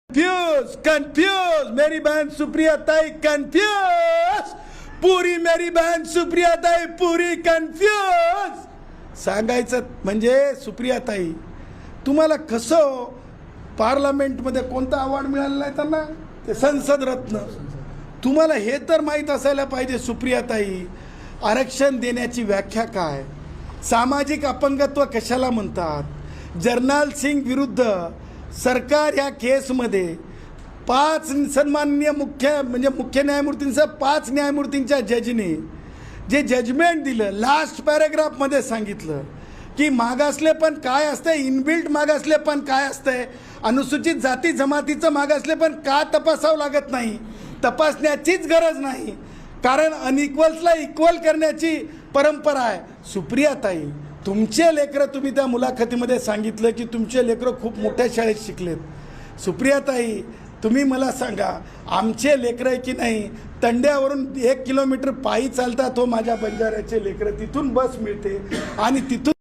Confuse confuse मेरी बहन सुप्रिया ताई confuse, पूरी मेरी बहन सुप्रिया ताई पूरी कंफ्यूज। सांगायचं म्हणजे सुप्रिया ताई तुम्हाला कसं पार्लमेंटमध्ये कोणता अवॉर्ड मिळालेला आहे त्यांना, ते संसद रत्न। तुम्हाला हे तर माहीत असायला पाहिजे सुप्रिया ताई, आरक्षण देण्याची व्याख्या काय, सामाजिक अपंगत्व कशाला म्हणतात। जर्नल सिंग विरुद्ध सरकार या केसमध्ये 5 सन्माननीय मुख्य न्यायमूर्तींसह 5 न्यायमूर्तींच्या जजने जे जजमेंट दिलं, लास्ट पॅराग्राफमध्ये सांगितलं की मागासलेपण काय असतं, इनबिल्ट मागासलेपण काय असतंय, अनुसूचित जाती जमातीचं मागासलेपण का तपासावं लागत नाही, तपासण्याचीच गरज नाही, कारण अनइक्वल्सला इक्वल करण्याची परंपरा आहे। सुप्रिया ताई तुमचे लेकरं, तुम्ही त्या मुलाखतीमध्ये सांगितलं की तुमचे लेकरं खूप मोठ्या शाळेत शिकलेत। सुप्रिया ताई तुम्ही मला सांगा, आमचे लेकरं की नाही तंड्यावरून 1 किलोमीटर पायी चालतात हो, माझ्या बंजाऱ्याचे लेकरं, तिथून बस मिळते आणि तिथून